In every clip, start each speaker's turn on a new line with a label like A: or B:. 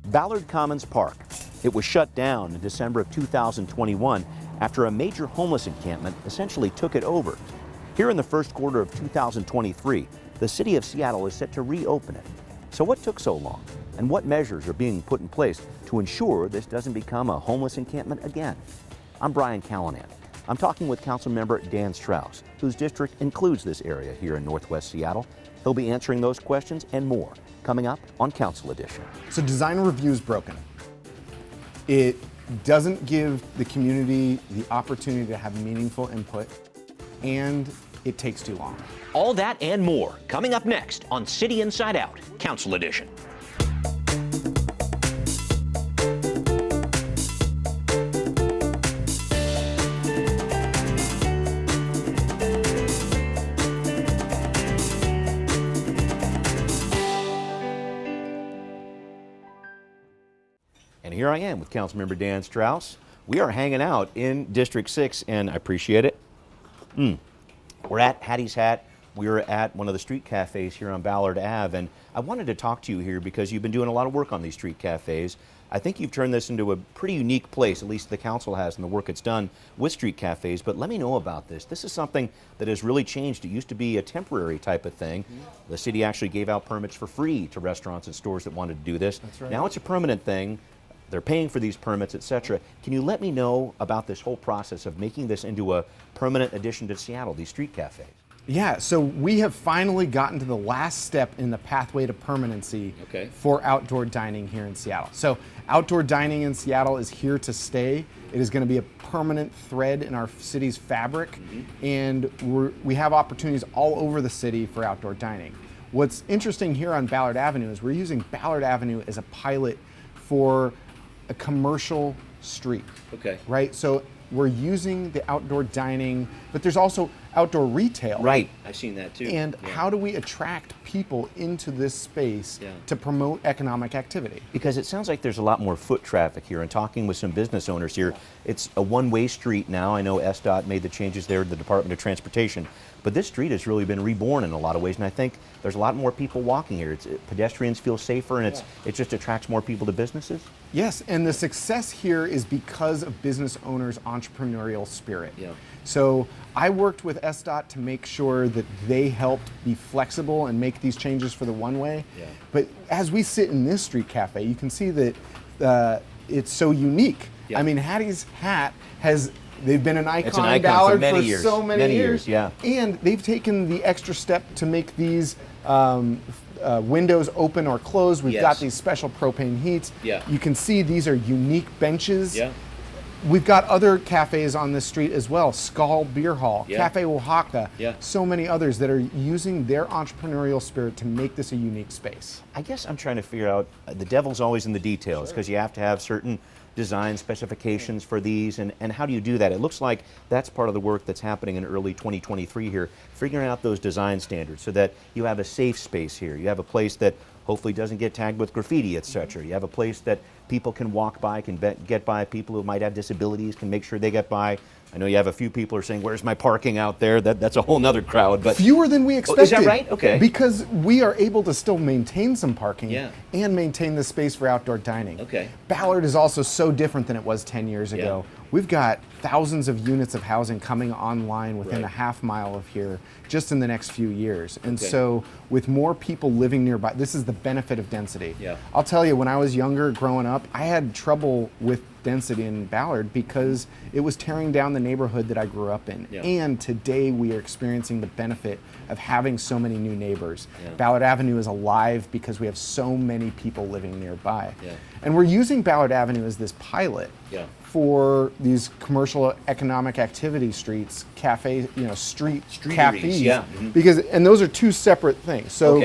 A: Ballard Commons Park. It was shut down in December of 2021 after a major homeless encampment essentially took it over. Here in the first quarter of 2023, the city of Seattle is set to reopen it. So what took so long? And what measures are being put in place to ensure this doesn't become a homeless encampment again? I'm Brian Callanan. I'm talking with Councilmember Dan Strauss, whose district includes this area here in Northwest Seattle. He'll be answering those questions and more coming up on Council Edition.
B: So design review is broken. It doesn't give the community the opportunity to have meaningful input, and it takes too long.
C: All that and more coming up next on City Inside Out, Council Edition.
A: And here I am with Councilmember Dan Strauss. We are hanging out in District 6, and I appreciate it. We're at Hattie's Hat. We're at one of the street cafes here on Ballard Ave, and I wanted to talk to you here because you've been doing a lot of work on these street cafes. I think you've turned this into a pretty unique place, at least the council has, in the work it's done with street cafes. But let me know about this. This is something that has really changed. It used to be a temporary type of thing. The city actually gave out permits for free to restaurants and stores that wanted to do this.
B: That's right.
A: Now it's a permanent thing. They're paying for these permits, etc. Can you let me know about this whole process of making this into a permanent addition to Seattle, these street cafes?
B: Yeah, so we have finally gotten to the last step in the pathway to permanency for outdoor dining here in Seattle. So outdoor dining in Seattle is here to stay. It is going to be a permanent thread in our city's fabric, and we have opportunities all over the city for outdoor dining. What's interesting here on Ballard Avenue is we're using Ballard Avenue as a pilot for a commercial street. Right? So we're using the outdoor dining, but there's also outdoor retail.
A: Right, I've seen that too.
B: And how do we attract people into this space to promote economic activity?
A: Because it sounds like there's a lot more foot traffic here, and talking with some business owners here, it's a one-way street now. I know SDOT made the changes there, the Department of Transportation, but this street has really been reborn in a lot of ways, and I think there's a lot more people walking here. Pedestrians feel safer, and it just attracts more people to businesses.
B: Yes, and the success here is because of business owners' entrepreneurial spirit. So I worked with SDOT to make sure that they helped be flexible and make these changes for the one-way. But as we sit in this street cafe, you can see that it's so unique. I mean, Hattie's Hat they've been an icon in Ballard for so many years. And they've taken the extra step to make these windows open or closed. We've got these special propane heats. You can see these are unique benches. We've got other cafes on this street as well. Skull Beer Hall, Cafe Oaxaca, so many others that are using their entrepreneurial spirit to make this a unique space.
A: I guess I'm trying to figure out, the devil's always in the details, because you have to have certain design specifications for these, and how do you do that? It looks like that's part of the work that's happening in early 2023 here, figuring out those design standards so that you have a safe space here. You have a place that hopefully doesn't get tagged with graffiti, etc. You have a place that people can walk by, can get by. People who might have disabilities can make sure they get by. I know you have a few people who are saying, where's my parking out there? That's a whole nother crowd. But
B: fewer than we expected.
A: Is that right? Okay.
B: Because we are able to still maintain some parking and maintain the space for outdoor dining. Ballard is also so different than it was 10 years ago. We've got thousands of units of housing coming online within a half mile of here just in the next few years. And so with more people living nearby, this is the benefit of density. I'll tell you, when I was younger growing up, I had trouble with density in Ballard because it was tearing down the neighborhood that I grew up in. And today we are experiencing the benefit of having so many new neighbors. Ballard Avenue is alive because we have so many people living nearby. And we're using Ballard Avenue as this pilot for these commercial economic activity streets, cafe, street cafes. Because, and those are two separate things. So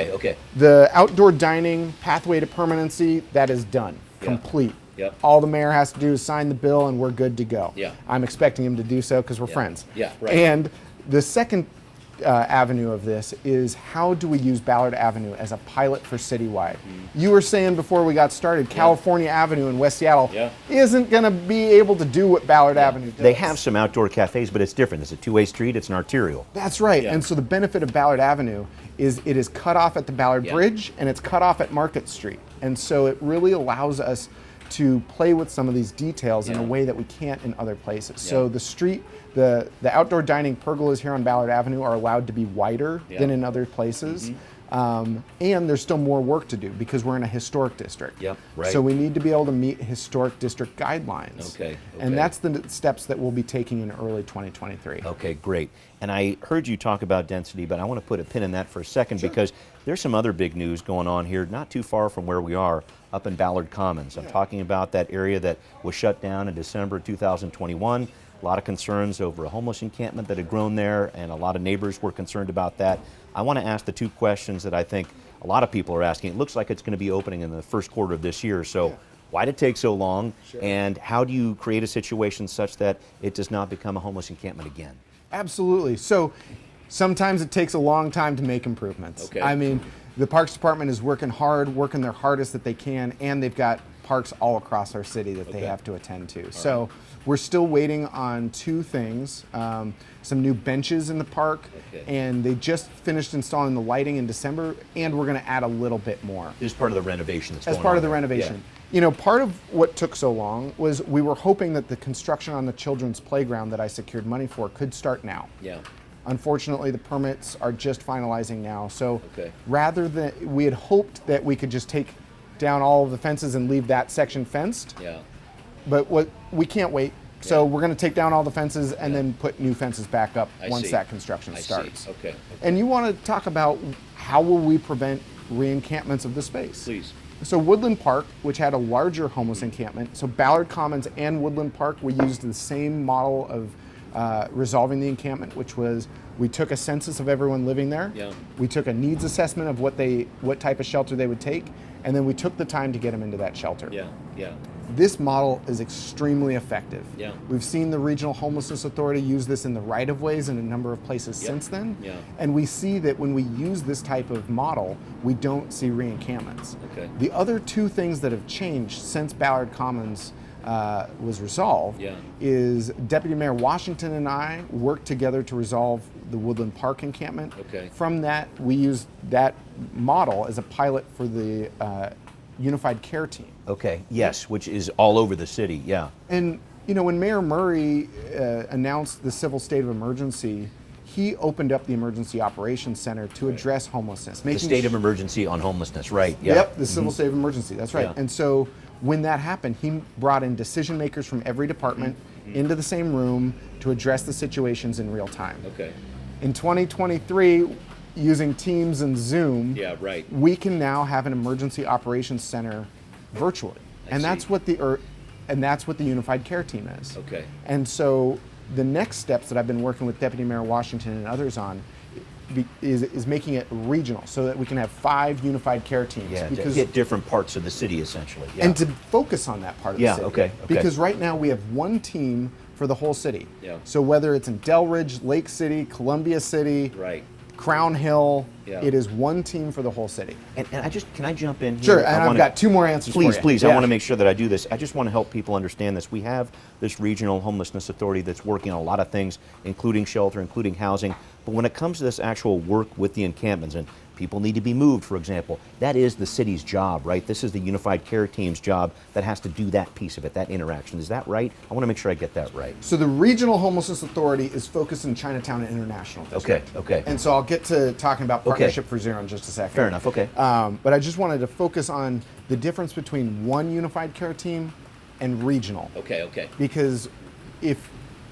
B: the outdoor dining pathway to permanency, that is done, complete. All the mayor has to do is sign the bill and we're good to go. I'm expecting him to do so because we're friends. And the second avenue of this is how do we use Ballard Avenue as a pilot for citywide? You were saying before we got started, California Avenue in West Seattle isn't going to be able to do what Ballard Avenue does.
A: They have some outdoor cafes, but it's different. It's a two-way street. It's an arterial.
B: That's right. And so the benefit of Ballard Avenue is it is cut off at the Ballard Bridge and it's cut off at Market Street. And so it really allows us to play with some of these details in a way that we can't in other places. So the street, the outdoor dining pergolas here on Ballard Avenue are allowed to be wider than in other places. And there's still more work to do because we're in a historic district. So we need to be able to meet historic district guidelines. And that's the steps that we'll be taking in early 2023.
A: Okay, great. And I heard you talk about density, but I want to put a pin in that for a second because there's some other big news going on here, not too far from where we are, up in Ballard Commons. I'm talking about that area that was shut down in December 2021. A lot of concerns over a homeless encampment that had grown there, and a lot of neighbors were concerned about that. I want to ask the two questions that I think a lot of people are asking. It looks like it's going to be opening in the first quarter of this year, so why did it take so long, and how do you create a situation such that it does not become a homeless encampment again?
B: Absolutely. So sometimes it takes a long time to make improvements. I mean, the Parks Department is working hard, working their hardest that they can, and they've got parks all across our city that they have to attend to. So we're still waiting on two things, some new benches in the park, and they just finished installing the lighting in December, and we're going to add a little bit more.
A: This is part of the renovation that's going on.
B: As part of the renovation. You know, part of what took so long was we were hoping that the construction on the children's playground that I secured money for could start now. Unfortunately, the permits are just finalizing now. So rather than, we had hoped that we could just take down all of the fences and leave that section fenced. But we can't wait. So we're going to take down all the fences and then put new fences back up once that construction starts. And you want to talk about how will we prevent re-encampments of the space?
A: Please.
B: So Woodland Park, which had a larger homeless encampment, so Ballard Commons and Woodland Park, we used the same model of resolving the encampment, which was we took a census of everyone living there. We took a needs assessment of what type of shelter they would take, and then we took the time to get them into that shelter. This model is extremely effective. We've seen the Regional Homelessness Authority use this in the right-of-ways in a number of places since then. And we see that when we use this type of model, we don't see re-encampments. The other two things that have changed since Ballard Commons was resolved is Deputy Mayor Washington and I worked together to resolve the Woodland Park encampment. From that, we used that model as a pilot for the Unified Care Team. Which is all over the city, And you know, when Mayor Murray announced the civil state of emergency, he opened up the Emergency Operations Center to address homelessness.
A: The state of emergency on homelessness, right?
B: Yep, the civil state of emergency, that's right. And so when that happened, he brought in decision makers from every department into the same room to address the situations in real time. In 2023, using Teams and Zoom, we can now have an emergency operations center virtually. And that's what the Unified Care Team is. And so the next steps that I've been working with Deputy Mayor Washington and others on is making it regional so that we can have 5 unified care teams.
A: To get different parts of the city essentially.
B: And to focus on that part of the city. Because right now we have one team for the whole city. So whether it's in Delridge, Lake City, Columbia City, Crown Hill, it is one team for the whole city.
A: And can I jump in here?
B: Sure, and I've got 2 more answers for you.
A: Please, I want to make sure that I do this. I just want to help people understand this. We have this Regional Homelessness Authority that's working on a lot of things, including shelter, including housing. But when it comes to this actual work with the encampments, and people need to be moved, for example, that is the city's job, right? This is the Unified Care Team's job that has to do that piece of it, that interaction. Is that right? I want to make sure I get that right.
B: So the Regional Homelessness Authority is focused in Chinatown and International District. And so I'll get to talking about Partnership for Zero in just a second.
A: Fair enough,
B: but I just wanted to focus on the difference between one Unified Care Team and regional. Because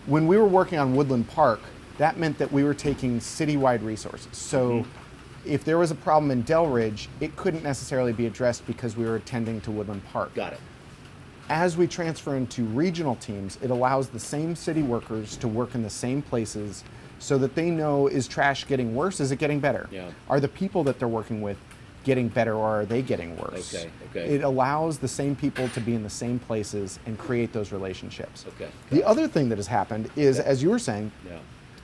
B: when we were working on Woodland Park, that meant that we were taking citywide resources. So if there was a problem in Delridge, it couldn't necessarily be addressed because we were attending to Woodland Park. As we transfer into regional teams, it allows the same city workers to work in the same places so that they know, is trash getting worse? Is it getting better? Are the people that they're working with getting better, or are they getting worse? It allows the same people to be in the same places and create those relationships. The other thing that has happened is, as you were saying,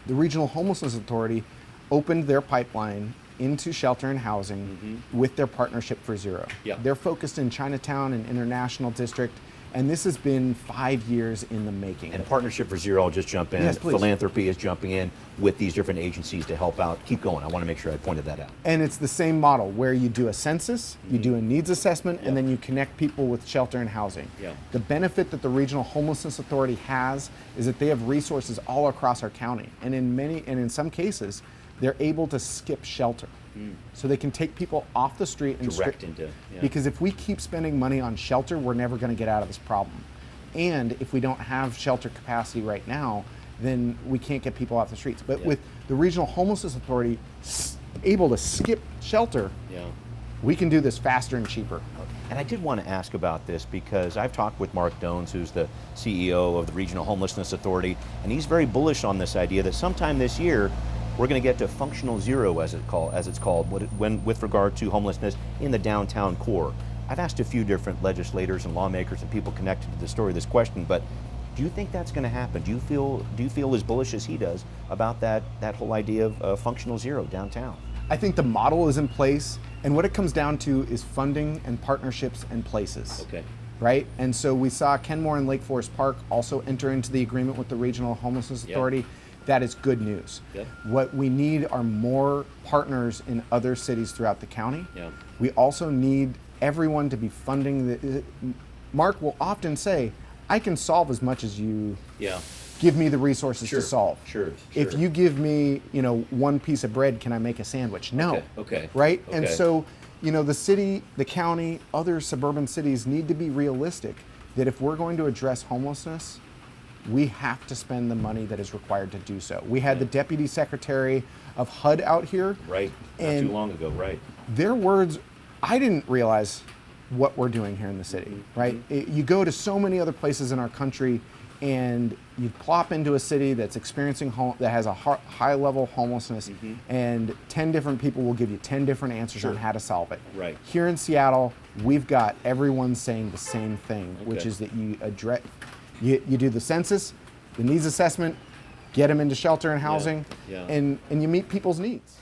B: the Regional Homelessness Authority opened their pipeline into shelter and housing with their Partnership for Zero.
A: Yeah.
B: They're focused in Chinatown and International District, and this has been 5 years in the making.
A: And Partnership for Zero, I'll just jump in.
B: Yes, please.
A: Philanthropy is jumping in with these different agencies to help out. Keep going. I want to make sure I pointed that out.
B: And it's the same model where you do a census, you do a needs assessment, and then you connect people with shelter and housing.
A: Yeah.
B: The benefit that the Regional Homelessness Authority has is that they have resources all across our county. And in some cases, they're able to skip shelter. So they can take people off the street and
A: Direct into, yeah.
B: Because if we keep spending money on shelter, we're never going to get out of this problem. And if we don't have shelter capacity right now, then we can't get people off the streets. But with the Regional Homelessness Authority able to skip shelter, we can do this faster and cheaper.
A: And I did want to ask about this because I've talked with Mark Dones, who's the CEO of the Regional Homelessness Authority, and he's very bullish on this idea that sometime this year we're going to get to functional zero, as it's called, with regard to homelessness in the downtown core. I've asked a few different legislators and lawmakers and people connected to the story this question, but do you think that's going to happen? Do you feel as bullish as he does about that whole idea of functional zero downtown?
B: I think the model is in place, and what it comes down to is funding and partnerships and places.
A: Okay.
B: Right? And so we saw Kenmore and Lake Forest Park also enter into the agreement with the Regional Homelessness Authority. That is good news.
A: Yep.
B: What we need are more partners in other cities throughout the county.
A: Yeah.
B: We also need everyone to be funding Mark will often say, I can solve as much as you give me the resources to solve.
A: Sure.
B: If you give me, one piece of bread, can I make a sandwich? No.
A: Okay.
B: Right?
A: Okay.
B: And so, the city, the county, other suburban cities need to be realistic that if we're going to address homelessness, we have to spend the money that is required to do so. We had the Deputy Secretary of HUD out here.
A: Right. Not too long ago, right.
B: Their words, I didn't realize what we're doing here in the city, right? You go to so many other places in our country and you plop into a city that's experiencing that has a high level of homelessness, and 10 different people will give you 10 different answers on how to solve it.
A: Right.
B: Here in Seattle, we've got everyone saying the same thing, which is that you address, you do the census, the needs assessment, get them into shelter and housing, and you meet people's needs.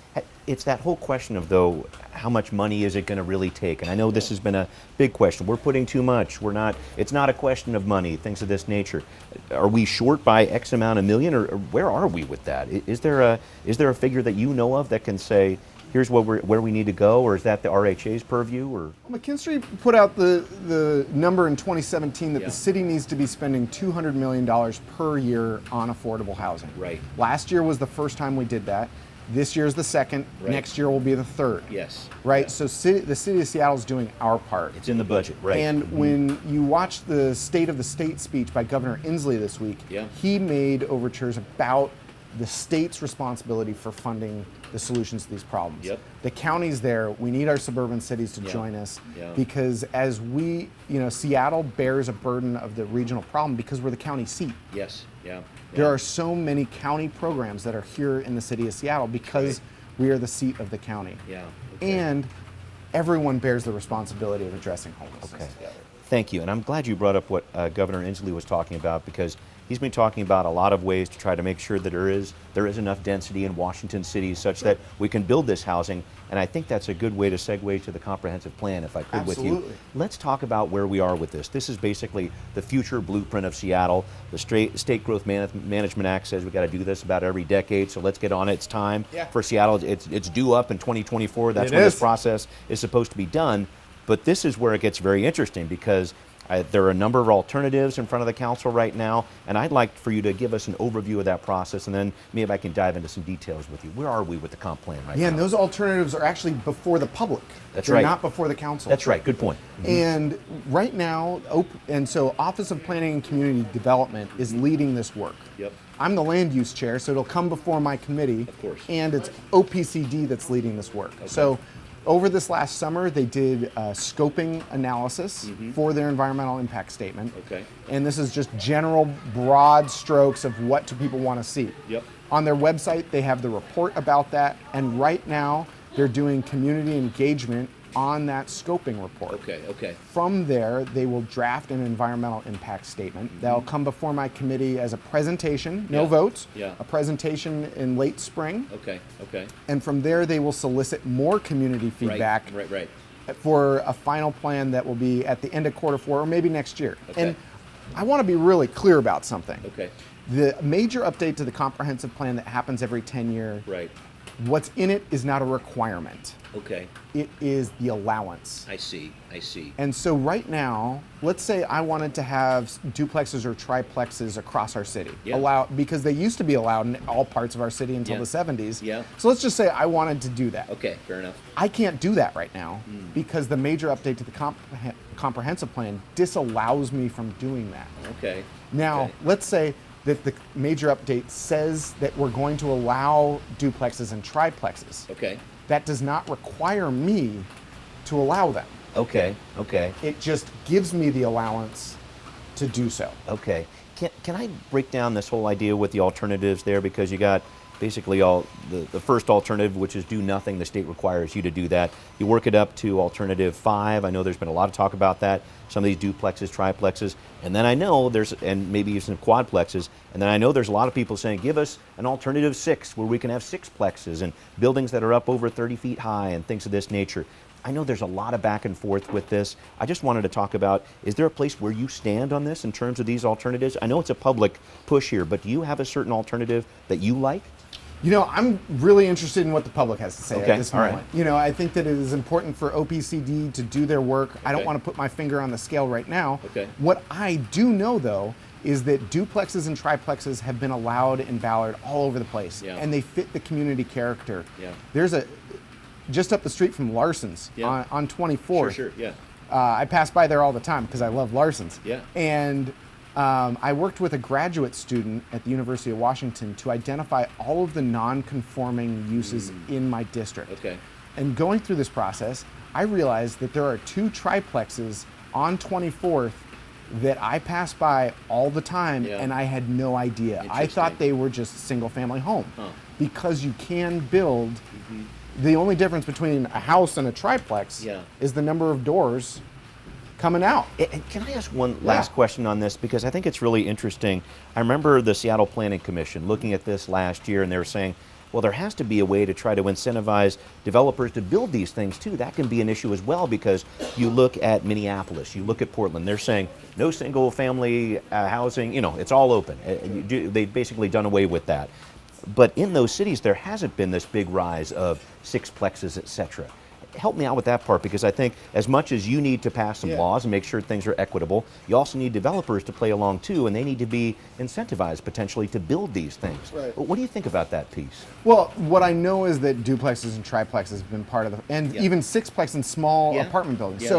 A: It's that whole question of, though, how much money is it going to really take? And I know this has been a big question. We're putting too much. We're not. It's not a question of money, things of this nature. Are we short by X amount of million, or where are we with that? Is there a figure that you know of that can say, here's where we need to go, or is that the RHA's purview? Or
B: McKinstry put out the number in 2017 that the city needs to be spending $200 million per year on affordable housing.
A: Right.
B: Last year was the first time we did that. This year is the second.
A: Right.
B: Next year will be the third.
A: Yes.
B: Right?
A: Yeah.
B: So the city of Seattle is doing our part.
A: It's in the budget, right.
B: And when you watch the State of the State speech by Governor Inslee this week, he made overtures about the state's responsibility for funding the solutions to these problems.
A: Yep.
B: The county's there. We need our suburban cities to join us because as we, Seattle bears a burden of the regional problem because we're the county seat.
A: Yes. Yeah.
B: There are so many county programs that are here in the city of Seattle because we are the seat of the county.
A: Yeah.
B: And everyone bears the responsibility of addressing homelessness together.
A: Thank you. And I'm glad you brought up what Governor Inslee was talking about, because he's been talking about a lot of ways to try to make sure that there is enough density in Washington City such that we can build this housing. And I think that's a good way to segue to the comprehensive plan, if I could, with you. Let's talk about where we are with this. This is basically the future blueprint of Seattle. The State Growth Management Act says we got to do this about every decade, so let's get on it. It's time for Seattle. It's due up in 2024. That's when this process is supposed to be done. But this is where it gets very interesting, because there are a number of alternatives in front of the council right now, and I'd like for you to give us an overview of that process, and then maybe I can dive into some details with you. Where are we with the comp plan right now?
B: Yeah, and those alternatives are actually before the public. They're not before the council.
A: That's right. Good point.
B: And right now, so Office of Planning and Community Development is leading this work.
A: Yep.
B: I'm the land use chair, so it'll come before my committee.
A: Of course.
B: And it's OPCD that's leading this work.
A: Okay.
B: So over this last summer, they did a scoping analysis for their environmental impact statement.
A: Okay.
B: And this is just general broad strokes of what do people want to see.
A: Yep.
B: On their website, they have the report about that. And right now, they're doing community engagement on that scoping report.
C: Okay.
B: From there, they will draft an environmental impact statement. That'll come before my committee as a presentation, no votes, a presentation in late spring.
C: Okay.
B: And from there, they will solicit more community feedback
C: Right.
B: for a final plan that will be at the end of quarter 4 or maybe next year.
C: Okay.
B: And I want to be really clear about something.
C: Okay.
B: The major update to the comprehensive plan that happens every 10 years,
C: Right.
B: what's in it is not a requirement.
C: Okay.
B: It is the allowance.
C: I see.
B: And so right now, let's say I wanted to have duplexes or triplexes across our city. Because they used to be allowed in all parts of our city until the 70s. So let's just say I wanted to do that.
C: Okay, fair enough.
B: I can't do that right now because the major update to the comprehensive plan disallows me from doing that.
C: Okay.
B: Now, let's say that the major update says that we're going to allow duplexes and triplexes.
C: Okay.
B: That does not require me to allow them.
A: Okay.
B: It just gives me the allowance to do so.
A: Okay. Can I break down this whole idea with the alternatives there? Because you got basically the first alternative, which is do nothing. The state requires you to do that. You work it up to alternative 5. I know there's been a lot of talk about that. Some of these duplexes, triplexes, and then I know and maybe even some quadplexes, and then I know there's a lot of people saying, give us an alternative 6 where we can have 6plexes and buildings that are up over 30 feet high and things of this nature. I know there's a lot of back and forth with this. I just wanted to talk about, is there a place where you stand on this in terms of these alternatives? I know it's a public push here, but do you have a certain alternative that you like?
B: You know, I'm really interested in what the public has to say at this moment.
A: Right.
B: You know, I think that it is important for OPCD to do their work. I don't want to put my finger on the scale right now. What I do know, though, is that duplexes and triplexes have been allowed in Ballard all over the place, and they fit the community character. There's just up the street from Larson's on 24th.
C: Sure.
B: I pass by there all the time because I love Larson's. And I worked with a graduate student at the University of Washington to identify all of the non-conforming uses in my district. And going through this process, I realized that there are 2 triplexes on 24th that I pass by all the time, and I had no idea. I thought they were just single-family home because you can build. The only difference between a house and a triplex is the number of doors coming out.
A: And can I ask one last question on this? Because I think it's really interesting. I remember the Seattle Planning Commission looking at this last year, and they were saying, well, there has to be a way to try to incentivize developers to build these things too. That can be an issue as well, because you look at Minneapolis, you look at Portland, they're saying no single family housing, you know, it's all open. They've basically done away with that. But in those cities, there hasn't been this big rise of 6plexes, et cetera. Help me out with that part, because I think as much as you need to pass some laws and make sure things are equitable, you also need developers to play along too, and they need to be incentivized potentially to build these things. What do you think about that piece?
B: Well, what I know is that duplexes and triplexes have been part of and even 6plex and small apartment buildings.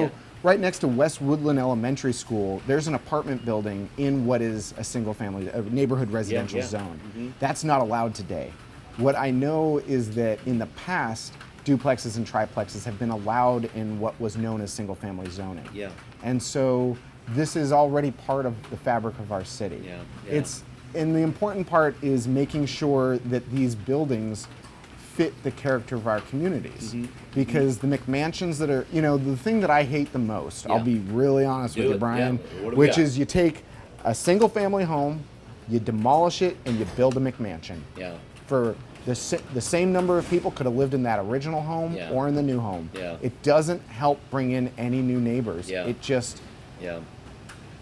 B: Right next to West Woodland Elementary School, there's an apartment building in what is a single-family, a neighborhood residential zone. That's not allowed today. What I know is that in the past, duplexes and triplexes have been allowed in what was known as single-family zoning. And so this is already part of the fabric of our city. And the important part is making sure that these buildings fit the character of our communities. Because the McMansions that are, you know, the thing that I hate the most, I'll be really honest with you, Brian, which is you take a single family home, you demolish it, and you build a McMansion. For the same number of people could have lived in that original home or in the new home. It doesn't help bring in any new neighbors. It just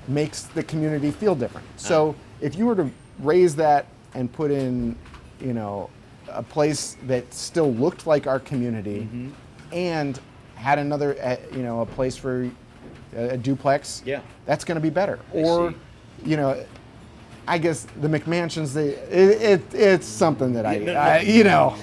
B: makes the community feel different. So if you were to raise that and put in, you know, a place that still looked like our community and had another, you know, a place for a duplex, that's going to be better. Or, you know, I guess the McMansions, it's something that you know.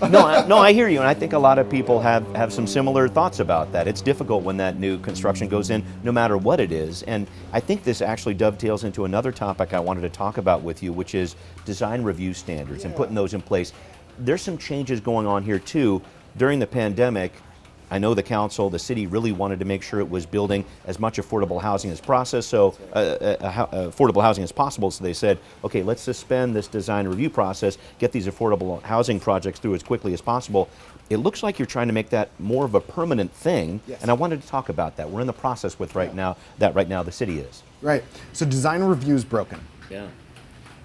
A: No, I hear you, and I think a lot of people have some similar thoughts about that. It's difficult when that new construction goes in, no matter what it is. And I think this actually dovetails into another topic I wanted to talk about with you, which is design review standards and putting those in place. There's some changes going on here too. During the pandemic, I know the council, the city really wanted to make sure it was building as much affordable housing as affordable housing as possible. So they said, okay, let's suspend this design review process, get these affordable housing projects through as quickly as possible. It looks like you're trying to make that more of a permanent thing,
B: yes.
A: And I wanted to talk about that. We're in the process with right now the city is.
B: Right. So design review is broken.
A: Yeah.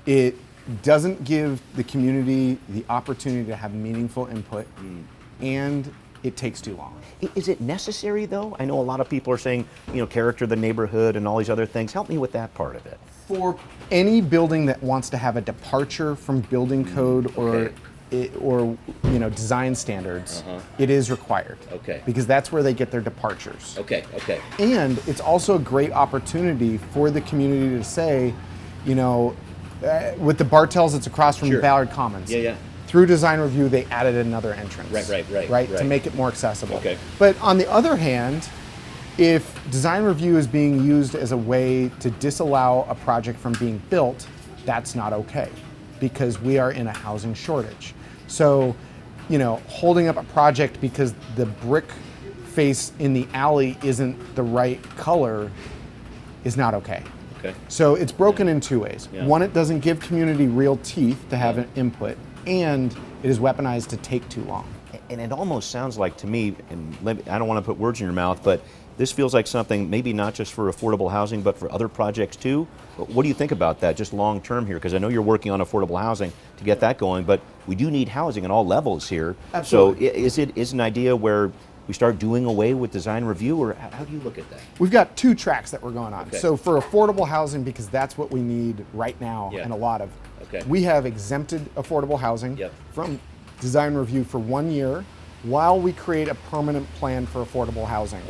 B: It doesn't give the community the opportunity to have meaningful input, and it takes too long.
A: Is it necessary though? I know a lot of people are saying, character of the neighborhood and all these other things. Help me with that part of it.
B: For any building that wants to have a departure from building code or design standards, it is required.
A: Okay.
B: Because that's where they get their departures.
A: Okay.
B: And it's also a great opportunity for the community to say, with the Bartels, it's across from
A: Sure.
B: Ballard Commons.
A: Yeah.
B: Through design review, they added another entrance.
A: Right.
B: To make it more accessible.
A: Okay.
B: But on the other hand, if design review is being used as a way to disallow a project from being built, that's not okay, because we are in a housing shortage. So, holding up a project because the brick face in the alley isn't the right color is not okay.
A: Okay.
B: So it's broken in two ways.
A: Yeah.
B: One, it doesn't give community real teeth to have an input, and it is weaponized to take too long.
A: And it almost sounds like to me, and I don't want to put words in your mouth, but this feels like something maybe not just for affordable housing, but for other projects too. What do you think about that, just long term here? Because I know you're working on affordable housing to get that going, but we do need housing at all levels here.
B: Absolutely.
A: So is an idea where we start doing away with design review, or how do you look at that?
B: We've got two tracks that we're going on.
A: Okay.
B: So for affordable housing, because that's what we need right now, and a lot of, we have exempted affordable housing from design review for 1 year while we create a permanent plan for affordable housing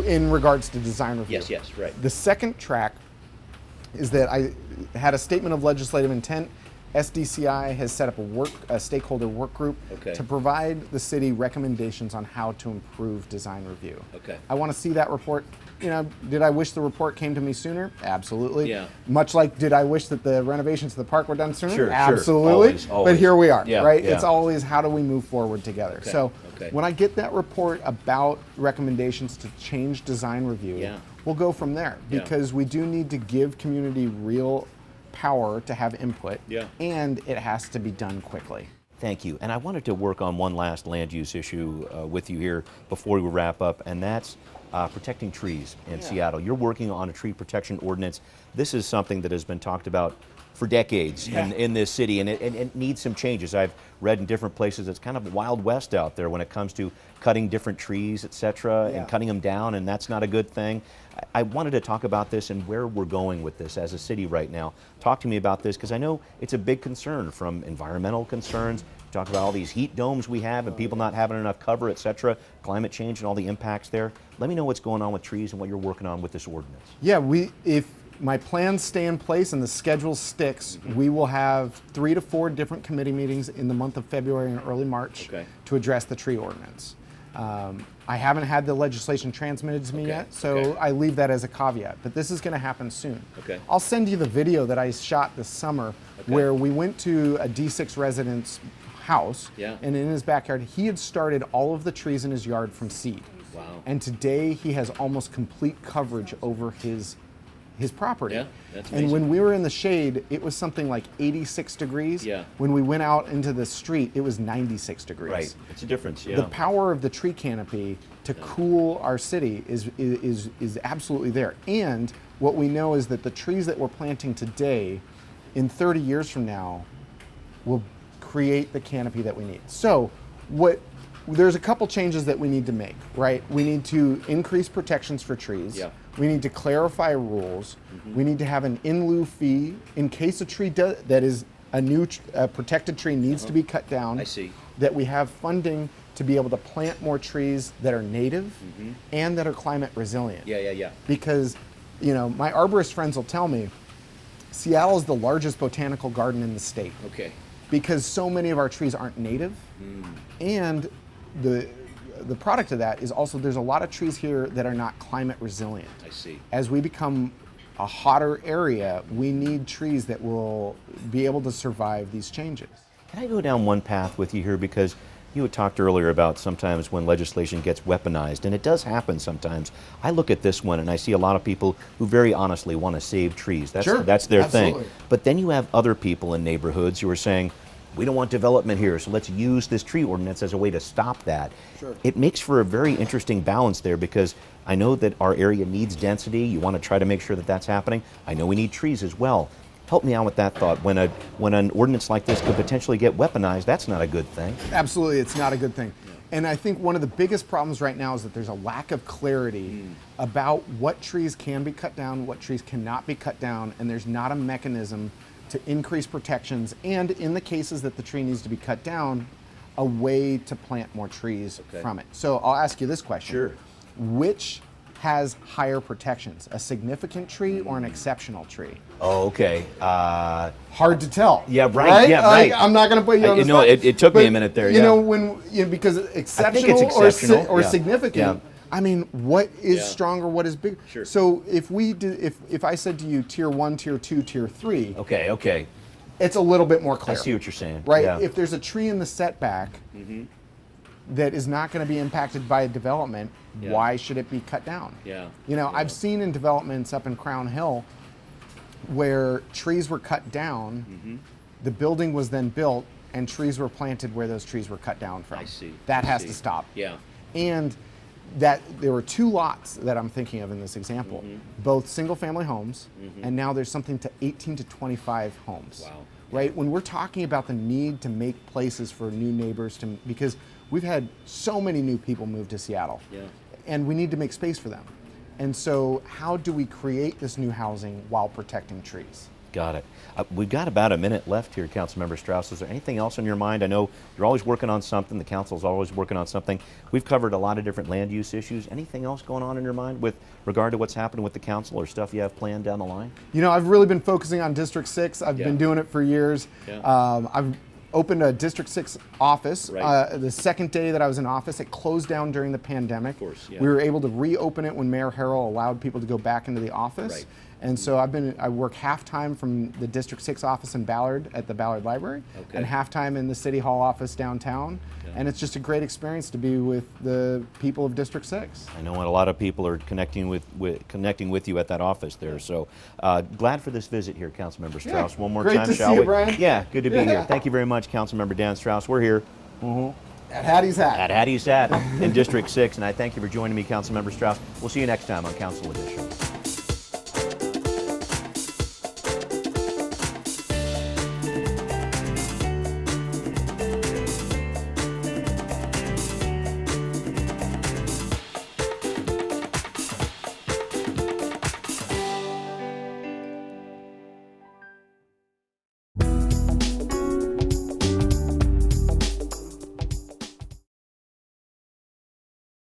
B: in regards to design review.
A: Yes, right.
B: The second track is that I had a statement of legislative intent. SDCI has set up a stakeholder work group to provide the city recommendations on how to improve design review. I want to see that report. Did I wish the report came to me sooner? Absolutely.
A: Yeah.
B: Much like, did I wish that the renovations to the park were done sooner?
A: Sure.
B: Absolutely.
A: Always.
B: But here we are, right?
A: Yeah.
B: It's always, how do we move forward together? So when I get that report about recommendations to change design review, we'll go from there, because we do need to give community real power to have input, and it has to be done quickly.
A: Thank you. And I wanted to work on one last land use issue with you here before we wrap up, and that's protecting trees in Seattle. You're working on a tree protection ordinance. This is something that has been talked about for decades in this city, and it needs some changes. I've read in different places it's kind of Wild West out there when it comes to cutting different trees, etc., and cutting them down, and that's not a good thing. I wanted to talk about this and where we're going with this as a city right now. Talk to me about this, because I know it's a big concern, from environmental concerns. Talk about all these heat domes we have and people not having enough cover, etc., climate change and all the impacts there. Let me know what's going on with trees and what you're working on with this ordinance.
B: Yeah, if my plans stay in place and the schedule sticks, we will have 3 to 4 different committee meetings in the month of February and early March to address the tree ordinance. I haven't had the legislation transmitted to me yet, so I leave that as a caveat, but this is going to happen soon. I'll send you the video that I shot this summer where we went to a D6 resident's house, and in his backyard, he had started all of the trees in his yard from seed.
A: Wow.
B: And today he has almost complete coverage over his property.
A: Yeah, that's amazing.
B: And when we were in the shade, it was something like 86 degrees.
A: Yeah.
B: When we went out into the street, it was 96 degrees.
A: Right, it's a difference,
B: The power of the tree canopy to cool our city is absolutely there. And what we know is that the trees that we're planting today, in 30 years from now, will create the canopy that we need. So there's a couple changes that we need to make, right? We need to increase protections for trees. We need to clarify rules. We need to have an in lieu fee in case a tree that is a new protected tree needs to be cut down.
A: I see.
B: That we have funding to be able to plant more trees that are native and that are climate resilient. Because, my arborist friends will tell me, Seattle is the largest botanical garden in the state. Because so many of our trees aren't native, and the product of that is also there's a lot of trees here that are not climate resilient.
A: I see.
B: As we become a hotter area, we need trees that will be able to survive these changes.
A: Can I go down one path with you here? Because You had talked earlier about sometimes when legislation gets weaponized, and it does happen sometimes. I look at this one and I see a lot of people who very honestly want to save trees. That's,
B: sure,
A: that's their
B: absolutely.
A: thing. But then you have other people in neighborhoods who are saying, we don't want development here, so let's use this tree ordinance as a way to stop that.
B: Sure.
A: It makes for a very interesting balance there, because I know that our area needs density. You want to try to make sure that that's happening. I know we need trees as well. Help me out with that thought. When an ordinance like this could potentially get weaponized, that's not a good thing.
B: Absolutely, it's not a good thing. And I think one of the biggest problems right now is that there's a lack of clarity about what trees can be cut down, what trees cannot be cut down, and there's not a mechanism to increase protections, and in the cases that the tree needs to be cut down, a way to plant more trees from it. So I'll ask you this question.
A: Sure.
B: Which has higher protections, a significant tree or an exceptional tree?
A: Oh, okay.
B: Hard to tell.
A: Yeah, right. Yeah, right.
B: I'm not going to put you on the spot.
A: It took me a minute there.
B: You know, because exceptional, or significant.
A: Yeah.
B: I mean, what is stronger? What is bigger?
A: Sure.
B: So if I said to you tier 1, tier 2, tier 3.
A: Okay.
B: It's a little bit more clear.
A: I see what you're saying.
B: Right.
A: Yeah.
B: If there's a tree in the setback that is not going to be impacted by development, why should it be cut down?
A: Yeah.
B: You know, I've seen in developments up in Crown Hill where trees were cut down, the building was then built, and trees were planted where those trees were cut down from.
A: I see.
B: That has to stop.
A: Yeah.
B: And that there were 2 lots that I'm thinking of in this example, both single-family homes, and now there's something to 18 to 25 homes.
A: Wow.
B: Right? When we're talking about the need to make places for new neighbors, because we've had so many new people move to Seattle, and we need to make space for them. And so how do we create this new housing while protecting trees?
A: Got it. We've got about a minute left here, Councilmember Strauss. Is there anything else on your mind? I know you're always working on something. The council's always working on something. We've covered a lot of different land use issues. Anything else going on in your mind with regard to what's happening with the council or stuff you have planned down the line?
B: You know, I've really been focusing on District 6. I've been doing it for years. I've opened a District 6 office. The second day that I was in office, it closed down during the pandemic.
A: Of course,
B: We were able to reopen it when Mayor Harrell allowed people to go back into the office. And so I work half-time from the District 6 office in Ballard at the Ballard Library, and half-time in the City Hall office downtown. And it's just a great experience to be with the people of District 6.
A: I know a lot of people are connecting with you at that office there. So glad for this visit here, Councilmember Strauss. One more
B: Great
A: time,
B: to
A: shall
B: see you,
A: we?
B: Brian.
A: Yeah, good to be here. Thank you very much, Councilmember Dan Strauss. We're here.
B: At Hattie's Hat.
A: At Hattie's Hat in District 6, and I thank you for joining me, Councilmember Strauss. We'll see you next time on Council Edition.